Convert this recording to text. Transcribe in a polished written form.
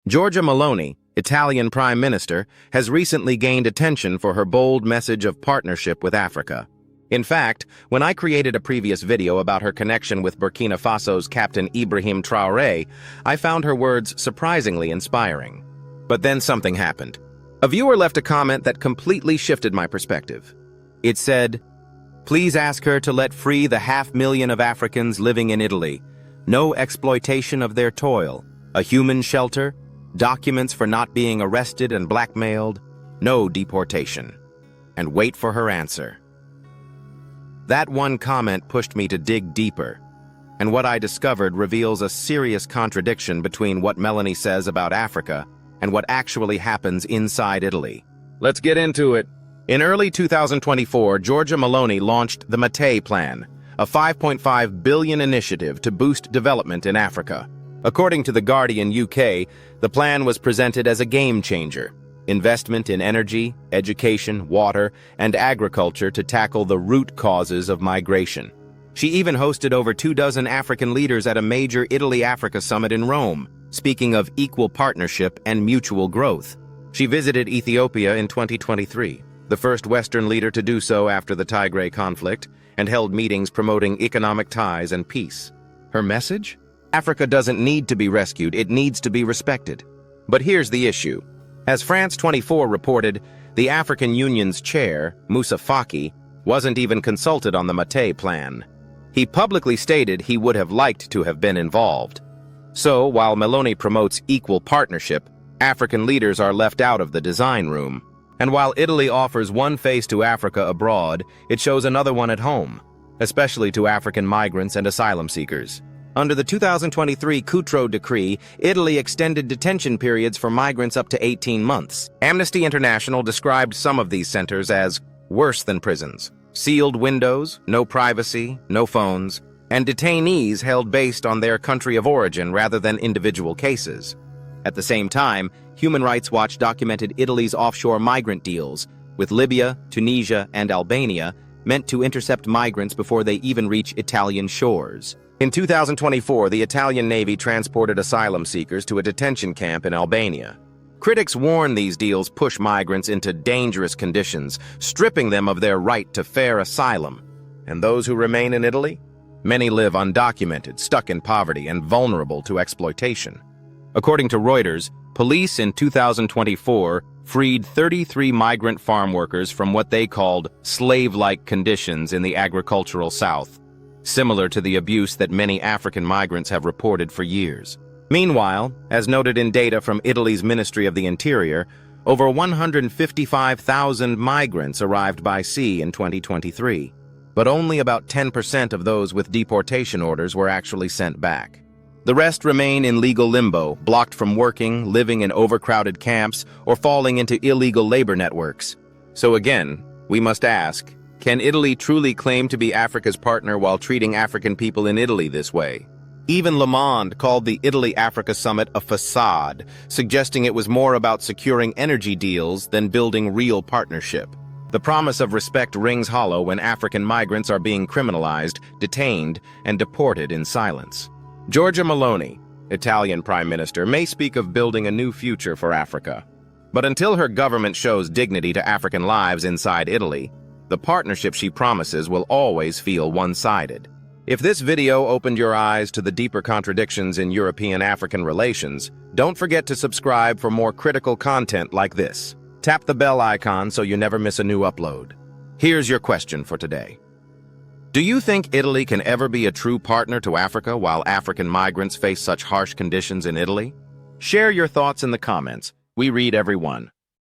Giorgia Meloni, Italian Prime Minister, has recently gained attention for her bold message of partnership with Africa. In fact, when I created a previous video about her connection with Burkina Faso's Captain Ibrahim Traoré, I found her words surprisingly inspiring. But then something happened. A viewer left a comment that completely shifted my perspective. It said, "Please ask her to let free the 500,000 of Africans living in Italy. No exploitation of their toil, a human shelter, documents for not being arrested and blackmailed, no deportation." And wait for her answer. That one comment pushed me to dig deeper, and what I discovered reveals a serious contradiction between what Meloni says about Africa and what actually happens inside Italy. Let's get into it. In early 2024, Giorgia Meloni launched the Mattei Plan, a $5.5 billion initiative to boost development in Africa. According to The Guardian UK, the plan was presented as a game changer. Investment in energy, education, water, and agriculture to tackle the root causes of migration. She even hosted over 24 African leaders at a major Italy-Africa summit in Rome, speaking of equal partnership and mutual growth. She visited Ethiopia in 2023, the first Western leader to do so after the Tigray conflict, and held meetings promoting economic ties and peace. Her message? Africa doesn't need to be rescued, it needs to be respected. But here's the issue. As France 24 reported, the African Union's chair, Moussa Faki, wasn't even consulted on the Mattei Plan. He publicly stated he would have liked to have been involved. So, while Meloni promotes equal partnership, African leaders are left out of the design room. And while Italy offers one face to Africa abroad, it shows another one at home, especially to African migrants and asylum seekers. Under the 2023 Cutro Decree, Italy extended detention periods for migrants up to 18 months. Amnesty International described some of these centers as worse than prisons. Sealed windows, no privacy, no phones, and detainees held based on their country of origin rather than individual cases. At the same time, Human Rights Watch documented Italy's offshore migrant deals with Libya, Tunisia, and Albania, meant to intercept migrants before they even reach Italian shores. In 2024, the Italian Navy transported asylum seekers to a detention camp in Albania. Critics warn these deals push migrants into dangerous conditions, stripping them of their right to fair asylum. And those who remain in Italy? Many live undocumented, stuck in poverty, and vulnerable to exploitation. According to Reuters, police in 2024 freed 33 migrant farm workers from what they called slave-like conditions in the agricultural South, similar to the abuse that many African migrants have reported for years. Meanwhile, as noted in data from Italy's Ministry of the Interior, over 155,000 migrants arrived by sea in 2023, but only about 10% of those with deportation orders were actually sent back. The rest remain in legal limbo, blocked from working, living in overcrowded camps, or falling into illegal labor networks. So again, we must ask, can Italy truly claim to be Africa's partner while treating African people in Italy this way? Even Le Monde called the Italy-Africa summit a facade, suggesting it was more about securing energy deals than building real partnership. The promise of respect rings hollow when African migrants are being criminalized, detained, and deported in silence. Giorgia Meloni, Italian Prime Minister, may speak of building a new future for Africa. But until her government shows dignity to African lives inside Italy, the partnership she promises will always feel one-sided. If this video opened your eyes to the deeper contradictions in European-African relations, don't forget to subscribe for more critical content like this. Tap the bell icon so you never miss a new upload. Here's your question for today. Do you think Italy can ever be a true partner to Africa while African migrants face such harsh conditions in Italy? Share your thoughts in the comments. We read every one.